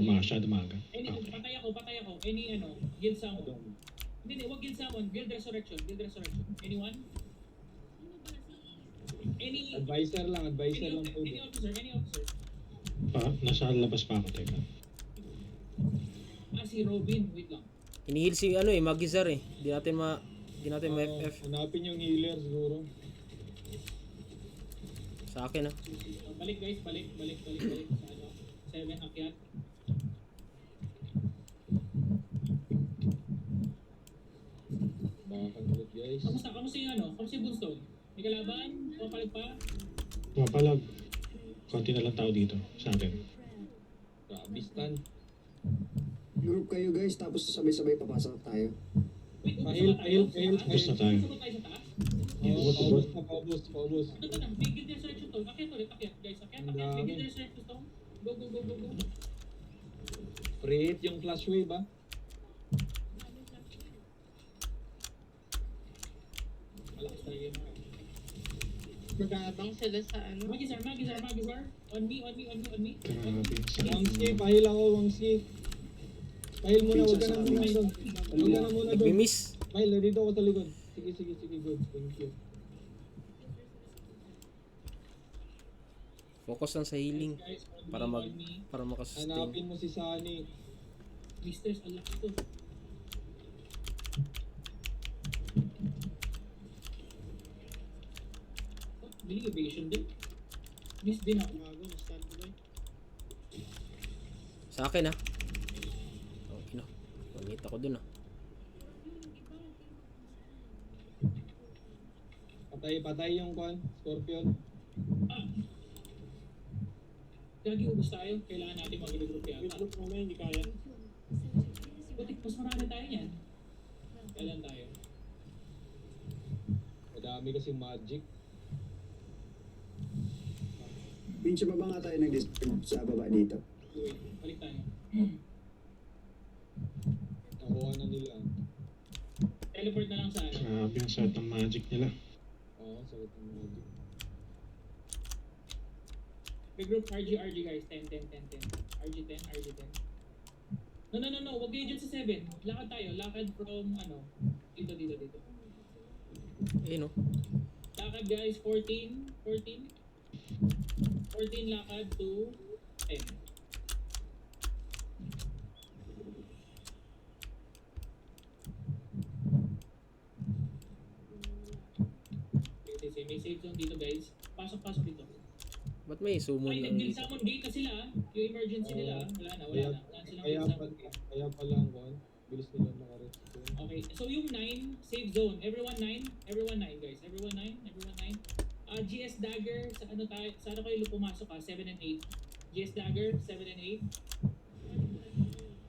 masyado maaga. Any, Okay. patay ako. Any guild summon. Hindi, wag guild summon. Guild resurrection. Anyone? Any Advisor lang any pwede. officer. Nasa labas pa ako, teka. Si Robin, wait lang. Hinihil si Magizar eh. Di natin ma-FF. Hanapin yung healer siguro. Sa akin ah. Balik guys, balik sa 7 akyat. Baka ulit guys. Kamusta yung Boonstone? May kalaban? Papalag pa? Mapalag. Konti na lang tao dito sa atin. Grabe stun. Group kayo guys, tapos sabay-sabay papasok tayo. Wait, Pahil. Tapos na tayo. Gusto ba tayo sa taas? Paubos. Ito, may guild resurrection to. Akyat ulit, guys. Akyat. May guild resurrection to. Go. Pre-hit yung flash wave ah. Malakas tayo yun. Magabang sila sa Magizar. On me. Grabe. Wangski, pahil ako, Wangski. Pahil muna, huwag ka na muna doon. Nagmi-miss. Pahil, dito ako sa likod. Sige, good. Thank you. Focus lang sa healing. Guys, Para on me. makasustain. Hanapin mo si Sunny. Mistress, ang laki to. Bili evasion din. Miss din ako. Sa akin ah. Oh, Pangit ako dun ah. Patay yung Scorpion. Gagi, ubos tayo. Kailangan natin mag-regroup yata. Regroup muna, hindi kaya. Butik, mas marami tayo niyan. Kailan tayo? Madami kasing magic. Pincho ba nga tayo nag-disturb sa baba dito? Wait, balik tayo. Nakuha na nila. Teleport na lang sa ano. Grabe ang set ng magic nila. Oo, sakit ng magic. Regroup RG guys. 10. RG 10. No. Wag kayo dyan sa 7. Lakad tayo. Lakad from Dito. Eh no. Lakad guys, 14 lakad to 10. May safe zone dito guys. Pasok dito. Ba't may summon Ay, ang nag-build summon gate na sila. Yung emergency nila. Wala na. Wala silang build summon gate. Kaya pala ang kuhan. Bilis nila makaretso. Okay, so yung 9, safe zone. Everyone 9 guys. Everyone 9. GS Dagger, sa ano kayo pumasok 7 and 8. GS Dagger, 7 and 8.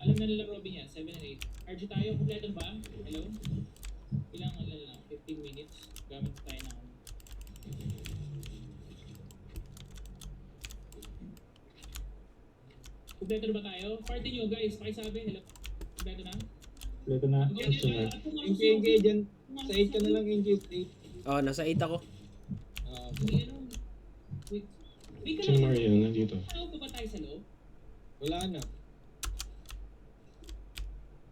Alam na nila Robin yan, 7 and 8. RG tayo, kompleto ba? Hello? Ilang 15 minutes. Gamit tayo ng kompleto na ba tayo? Party nyo guys, pakisabi. Hello? Kompleto na? Kompleto na. NK dyan. Sa 8 ka na lang, NK. 8. Oh, nasa 8 ako. Wait. Wait ka Si lang. Mariel nandito. Ano pa ba tayo sa loob? Wala na.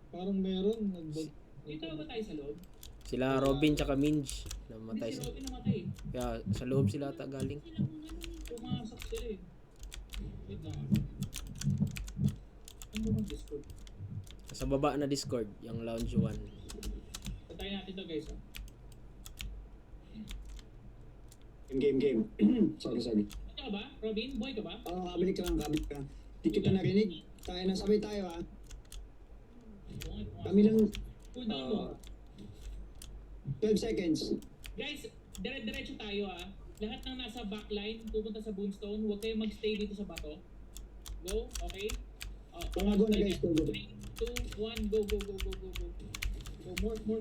Parang meron. Dito ba tayo sa loob? Sila Robin tsaka Minj. Namatay Hindi si sila. Robin namatay. Kaya sa loob sila ata galing. Pumasok sila eh. Wait lang. Ano ba Discord? Sa baba na Discord, yung lounge 1. Patayin natin to guys. Game. sorry. Ano ka ba? Robin? Boy ka ba? Kabalik ka. Di kita narinig. Tayo na, sabay tayo ha. Kami lang, Cooldown mo. 12 seconds. Guys, diretso tayo Lahat ng nasa backline, pupunta sa Boonstone. Huwag kayong magstay dito sa bato. Go, okay? Go na guys, go. 3, 2, 1, go. Go,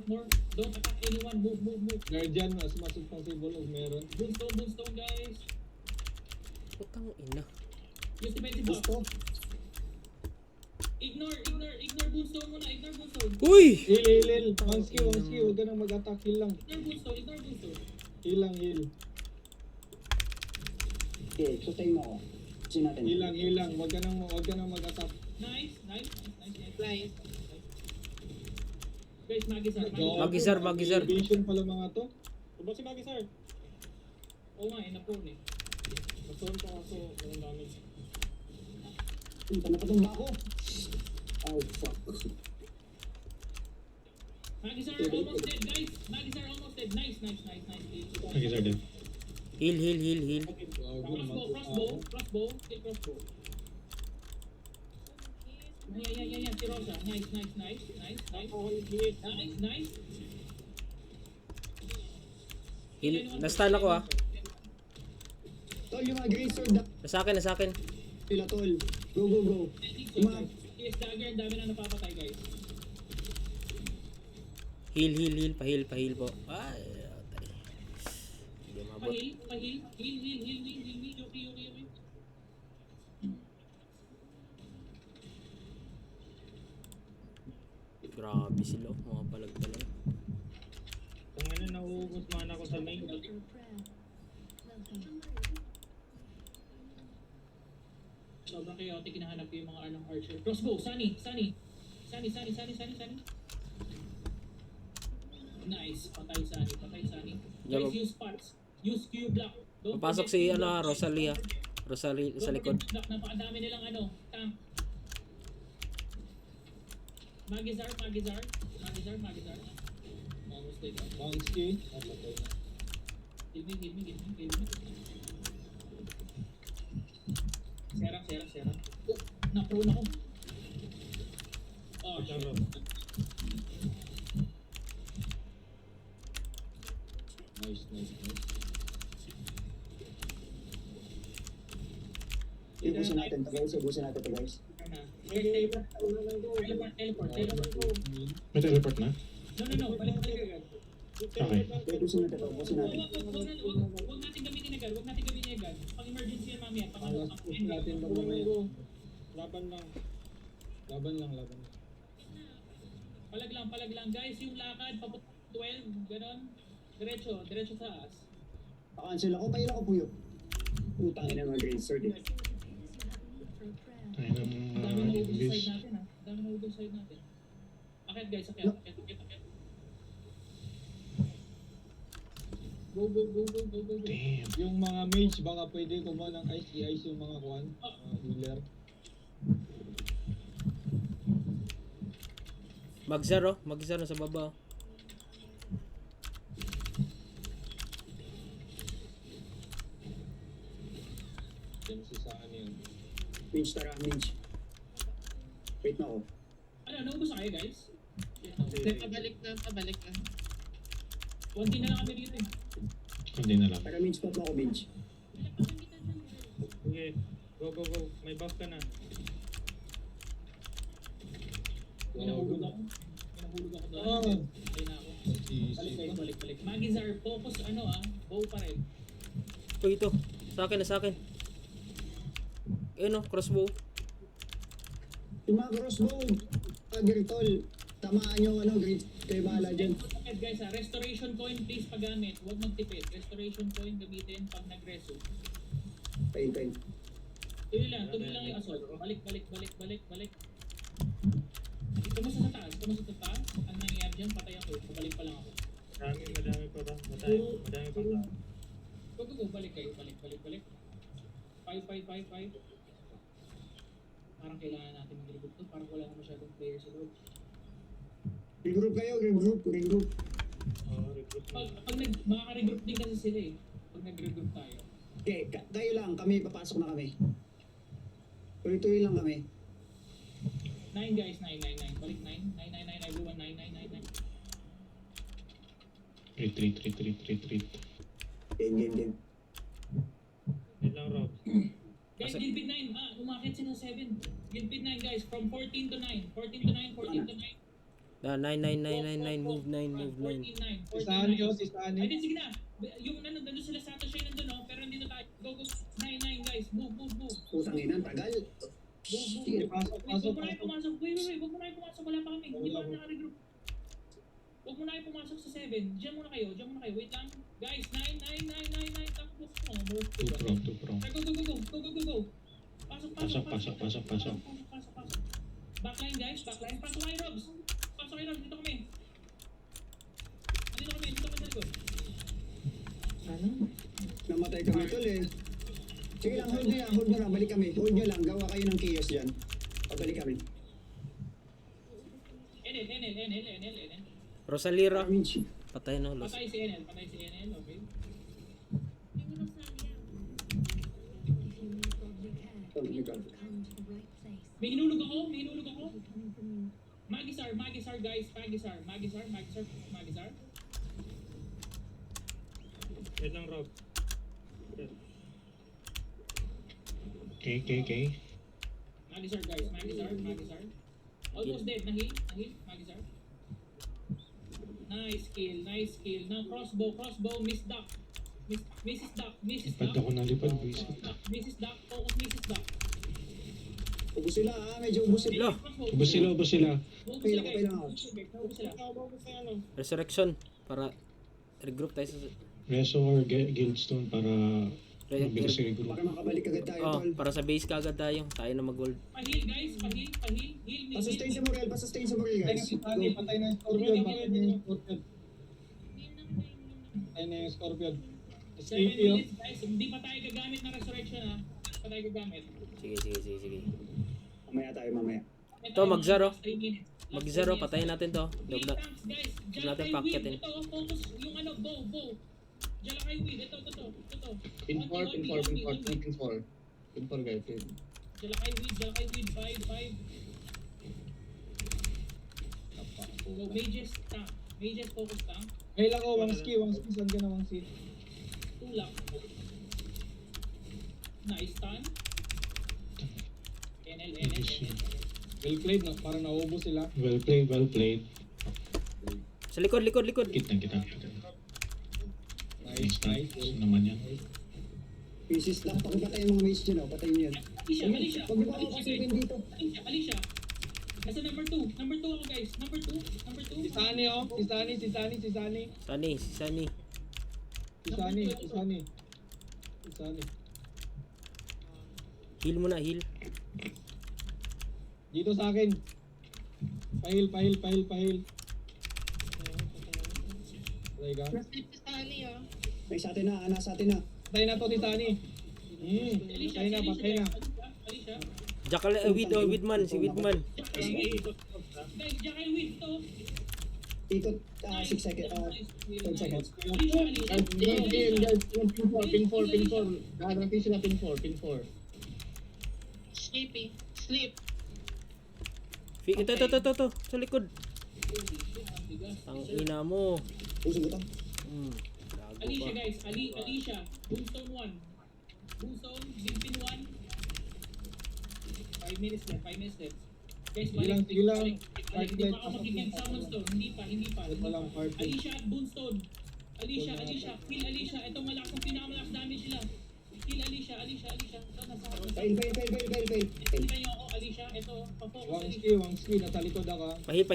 more. Don't attack anyone. Move. Guardian, as much as possible if meron. Boonstone guys. Putang ina. Use defensive buff. Gusto? Ignore Boonstone muna. Uy! Heal. Wangski. Huwag ka nang mag-attack. Heal lang. Ignore Boonstone. Heal lang. Okay, sustain mo ako. Kasi natin. Heal lang. Huwag ka nang mag-attack. Nice. Nice. Guys, Magisar. Magisar, Magisar. Vision pala mga to. Diba si Magi, sir? Oo nga, na-prone eh. Nag-turn pa kaso, walang damage. Punta na patumba ako. Oh, fuck. Magisar almost dead, guys. Magisar almost dead. Nice. Magi, sir, din. Heal, heal, heal, heal. Crossbow. Kill crossbow. Yeah. Si Rosa. Nice. Heal. Na-stun ako ah. Tol, yung mga green sword na Nasa akin. pila, tol. Go. CS Dagger, ang dami na napapatay, guys. Heal. Pa-heal po. Ay, atay. Hindi mabot. Pahil. Heal. Yuki. Grabe sila. Mga palag-palag. Kung ano, nauubos mana ko sa main. Sobrang chaotic, hinahanap ko yung mga anong archer. Crossbow, Sunny. Nice, patay Sunny. Yeah, Guys, use spots. Use Q block. Don't Papasok forget si Q block. Rosalia. Rosalie sa likod. Don't forget Q block, napakadami nilang tank. Magizar. Almost dead. Bounce key. Kill me. Serang. Oh, na-prone ako. Oh, shit. Nice. Ubusin natin to, guys. Guys, teleport. May teleport na? No. Balik. Okay. Ubusin natin. Huwag natin gamitin agad. Pang emergency yan mamaya. Natin lang. Laban lang. Palag lang. Guys, yung lakad, papunta 12, ganon. Diretso sa as. Pa-cancel ako, paila ko puyo. Utang ina mga green sword. Tayo ng Dami na ubos bis. side natin. Akit guys, akit. Go. Damn. Yung mga mage, baka pwede kumuha ng ice. I-ice yung mga kuhan. Healer. Magsar sa baba. Yan si saan yun. Minch. Wait na ako. Ano, naubos na kayo guys? Pabalik na. Konti na lang kami dito eh. Kundi na lang. Para minch spot mo ako, minch. Sige. Go. May buff ka na. May nahulog ako doon. Ayun na ako. Balik. Magizar, focus bow pa rin. Ito. Sa akin. Crossbow. Yung mga crossbow, tol. Tamaan yung green. Kayo bahala dyan. Guys, restoration coin please paggamit. Huwag magtipid. Restoration coin gamitin pag nag-reso. Pain. Tuloy lang yung assault. Balik. Kumusta sa taas? Ang nangyayari dyan, patay ako. Pabalik pa lang ako. Madami pa ba? Madami pa ba? Go. Balik kayo. Balik. 5. Parang kailangan natin mag-regroup to. Parang wala na masyadong player sa loob. Regroup kayo, regroup. Pag makaka-regroup din kasi sila eh. Pag nag-regroup tayo. Okay, kayo lang, papasok na kami. Tuloy lang kami. 9 guys, 9. Balik 9. 9. Everyone 9. Retreat. Game. Yun lang, Rob. Guys, Gilpid 9. Umakit sila 7. Gilpid 9 guys, from 14 to 9. 14 to 9. 9. Move 9. 14, 9. Si Saan yun? Ay, di, sige na. Yung nandun sila sa Satoshi nandun, no? Pero nandito tayo. Go. 9 guys. Move. Putang ina, tagal. Sige, pasok. Huwag mo na kayo pumasok. Wait. Huwag mo na kayo pumasok. Wala pa kami. Hindi pa kami naka-regroup. Huwag mo na kayo pumasok sa 7. Diyan muna kayo. Wait lang. Guys, 9. Tapos mo. Two prong. Go. Pasok. Pasok. Backline guys. backline. Pasok kayo, Robs. Pasok kayo, Robs. Dito kami. Dito kami sa likod. Ano? Namatay kami tol eh. Sige lang, hold nyo lang, balik kami. Hold nyo lang, gawa kayo ng chaos dyan. Pabalik kami. NL. Rosalira. Damage. Patay no, lost. Patay si NL, okay. Oh my God. May hinulog ako. Magisar guys, Magisar. Yan lang, Rob. Okay. Magisar guys, Magisar. Almost dead, nahil, Magisar. Nice kill. Now crossbow, Miss Duck. Mrs. Duck. Lipad ako ng lipad, busy. Mrs. Duck, focus Mrs. Duck. Ubus sila medyo ubus sila. Lo, Ubus sila. Okay lang ako. Focus sila. resurrection para regroup tayo sa Reso or Guildstone para mabilis sa group. Baka makabalik agad tayo tol. para sa base kagad tayo na mag-gold. Pahil guys, pahil. Heal me. Pasustain sa Morel guys. Patay na yung Scorpion. Patay na yung Scorpion. 7 minutes guys, hindi pa tayo gagamit ng resurrection ha. Hindi pa tayo gagamit. Sige. Mamaya. To, mag-zero. 3 minutes. Mag-zero, patayin natin to. Three tanks guys, dyan natin kayo packetin. win. Ito, focus yung bow. Dyan lang kayo win. Ito. Pin 4 guys. Dyan lang kayo win. 5. So, Mages focus tank. Hey lang ako, Wangski. Saan ka na, Wangski? Tulak. Nice stun. NL. Well played, no? Parang naubos sila. Well played. Sa likod. Kita. Nice. Gusto naman yan. Pieces lang. Pakipatay yung mga mace dyan. Patayin nyo yan. Alicia. Huwag niyo pa ako kasipin dito. Alicia. Nasa number 2 ako guys. Number 2. Si Sunny, oh. Si Sunny. Heal muna, heal. Dito sa akin. Pahil. Patay ka. Nasip si Sally, oh. Nasa atin na. Patay na to si Sunny. Patay na. Alicia. Jackal, Widman, si Widman. Guys, dyan kayo win to. Ikot 6 seconds. 10 seconds. Alicia. Pin 4. Garanti sila pin 4. Sleep. Ito, sa likod. Ang ina mo. Puso mo to. Gago Alicia pa. guys. Alicia. Boomstone 1. Bimpin 1. 5 minutes left. Guys, Sige lang. Hindi pa ako magiging summons to. Hindi pa. Ito lang, party. Alicia at Boomstone. Alicia. Kill Alicia. Ito malakas ang pinakamalakas damage nila. Kill Alicia. Ito nasa harap. Fail. Tingnan nyo ako, Alicia. Ito, pa-focus Alicia. Wangski. Nasa likod ako. Pahil.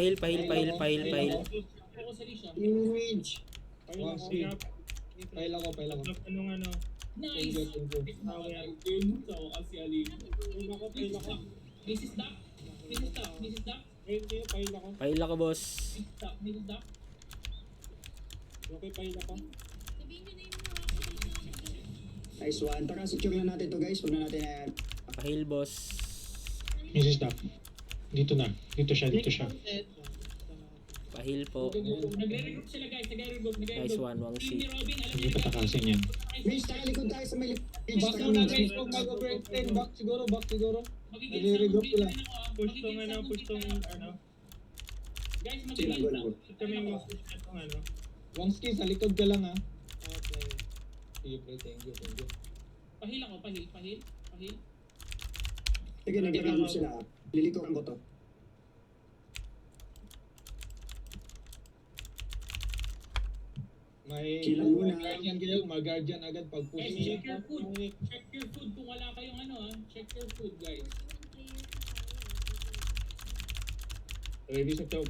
Focus Alicia. Image. Wangski. Pahil ako. Nice! Thank you. Kasi Alicia. Mrs. Duck. Pahil ako, boss. Mrs. Duck. Nice one. Tara, secure na natin to guys. Huwag na natin na Pahil, boss. Mrs. Duck. Dito siya. Pahil po. Nagre-regroup sila guys. Nice one, Wangsi. Team ni Robin, alam Hindi niyo pa takasin yan. Mace, takalikod tayo sa may page. Back muna guys. Huwag mag-overextend. Back siguro. Magiging Nagre-regroup summon sila. din ako. Guys, Sige lang, magiging go. Wangski, sa likod ka lang, ha. Sige, pre. Thank you. Pahil ako. Sige, nag-regroup sila. Lilikoran ko to. May Kilang muna. guardian kayo. Mag-guardian agad pag push Guys, niya. check your food kung wala kayong check your food guys. Ready sa chop.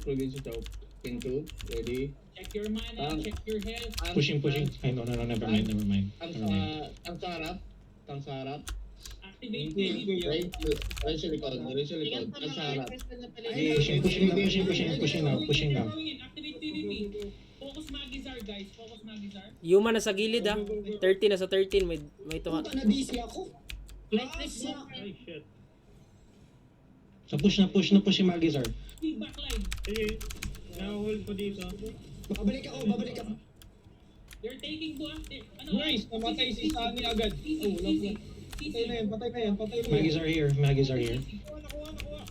Pin 2. Ready. Check your mana, check your health. Pushing. Ay, no, never mind. Ang sa harap. Activate Thank you, PvP. Right sa likod. Right sa likod. Ingat pa At sa mga harap. request na pala. Pushing now. Activate PvP. Focus Magizar, guys. Focus Magizar. Yuma na sa gilid ha. 13 na sa 13. May tuha. Puta, na-DC ako. Like, Ay, shit. Push na si Magizar. Big backline. Sige, na-hold ko dito. Babalik ako. They're taking buha. Nice, namatay si Sunny agad. Oh, wala pa. Patay na yan. Magizar here. Nakuha.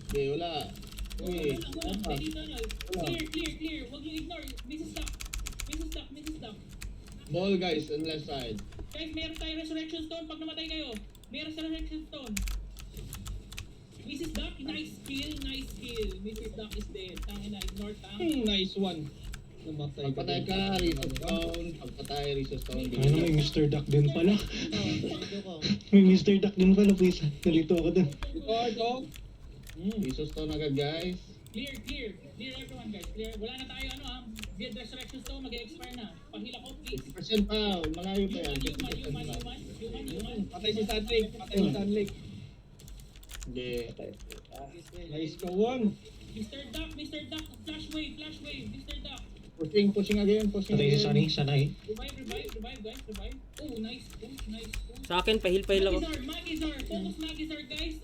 Okay, wala. Uy, apa? Clear. Huwag yung ignore. Mrs. Duck. Ball guys on left side. Guys, meron tayo resurrection stone pag namatay kayo. Meron sa resurrection stone. Mrs. Duck, nice kill. Mrs. Duck is dead. Tangina, ignore tang. Nice one. Namatay Pagpatay ka, resource stone. Pagpatay, resource stone. Ano, may Mr. Duck din pala. May Mr. Duck din pala, please. Nalito ako dun. Ito. Resource stone agad guys. Clear everyone guys. Clear. Wala na tayo Dead resurrection stone mag-expire na. Pahila ko please. 50% pa. Malayo pa yan. 50% pa. Human. Patay si Sunlake. Hindi. Nice ka, one. Mr. Duck, flash wave, Mr. Duck. Pushing again. Patay si Sunny, sanay. Revive guys, revive. Oh, nice push. Sa akin, pahil ako. Magizar, focus Magizar guys.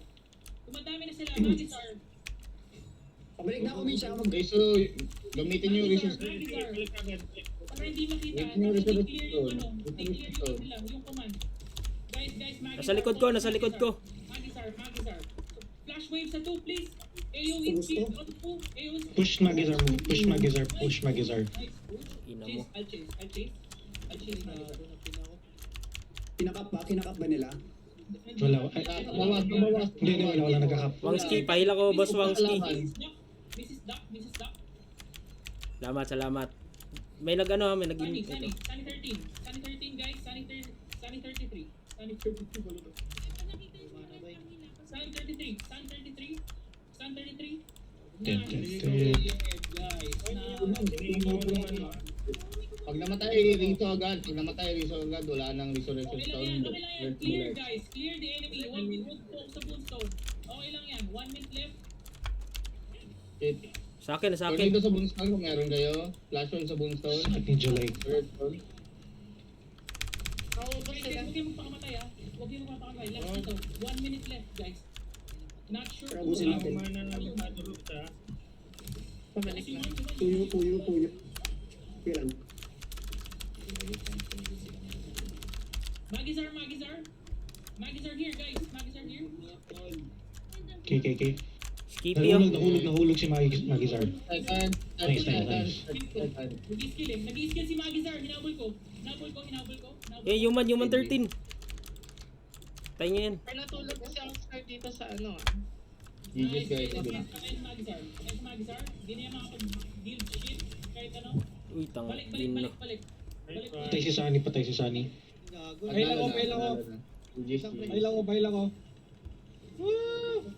Dumadami na sila, Magizar. Pabalik na ako, Mitch. Okay, so gamitin nyo resource stone. Magizar. Para hindi makita, Wait nyo, dapat reserve i-clear stone. yung i-clear yung command. Guys, Magizar. Nasa likod ko. Magizar. Flash wave sa 2, please. AoE speed on 2. AoE speed. Push Magizar. Nice push. Ina Chase, mo. I'll chase. Magizar. Kinakap ba nila? Wala. Bawas. Hindi, wala nagkakap. Wangski, pahil ako, boss Wangski. Mrs. Duck. Salamat. May nag-ano, may Sunny ito. 13 guys. Sunny 33. Sunny 33. Balo to. Sunny 33. Nice. Guys. Pag namatay rito agad, wala nang resurrection Okay lang stone. yan. Clear guys. Clear the enemy. 1 minute focus sa Boonstone. Okay lang yan. 1 minute left. Sa akin. Tornado sa Boonstone kung meron kayo. Flash on sa Boonstone. Sakit ni July. Third stone. Naubos sila. Huwag yung magpakamatay ha. Huwag yung magpakamatay. Last na to. 1 minute left guys. Not sure. Ubusin natin. Pabalik na. Puyo. Okay lang. Magizar here guys. Magizar here. KKK. Skippy oh. Nahulog si Magizar. Second. Nice. Nag-i-skill si Magizar. Hinabol ko. Eh, human 13. Tayo niya yan. Pero natulog kasi ang start dito sa ano. GG's guys. Magizar. Hindi niya makapag-build shit. Kahit ano. Uy, tang. Balik. Patay si Sunny. Bail ako. GG's. Bail ako.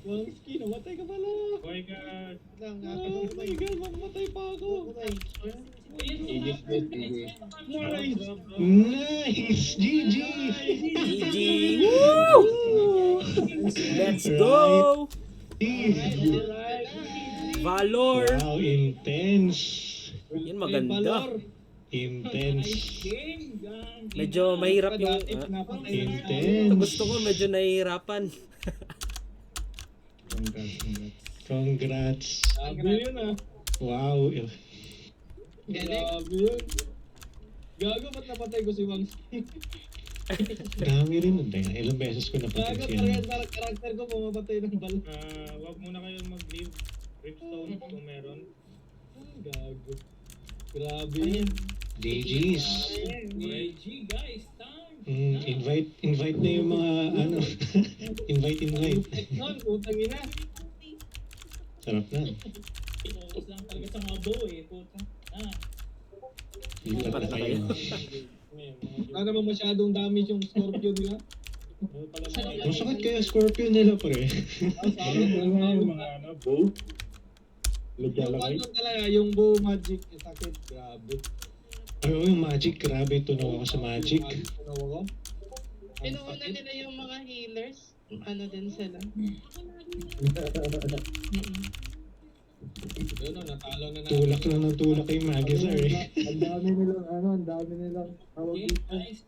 Wangski, namatay ka pala. Oh my God. Oh my God, mamatay pa ako. GG's guys. Nice! GG! GG. Woo! Let's go! Valor. Wow, intense! Yan maganda. Intense. Medyo mahirap yung... Intense. Gusto ko medyo nahihirapan. Congrats. Grabe yun ah. Wow. Grabe yun. Gago, ba't napatay ko si Wangski? Dami rin. Ilang beses ko napatay Gago, siya. parang karakter ko pumapatay ng bal. Wag muna kayong mag-leave. Ripstone kung meron. Gago. Grabe yun. GG's. GG guys. Invite na yung mga ano. invite. Nun, utang ina. Sarap na. Focus lang talaga sa mga bow puta. Lipat na kayo. Wala naman masyadong damage yung Scorpio nila. Masakit kaya Scorpio nila pre. Yung mga bow. Yung ano talaga, yung bow magic, sakit, grabe. Yung magic, grabe tunaw ako sa magic. Ano ako? Inuuna nila yung mga healers. Ano din sila. Yun o, natalo na natin. Tulak na ng tulak kay Maggie, sir. Ang dami nilang, ang dami nilang, Okay, guys.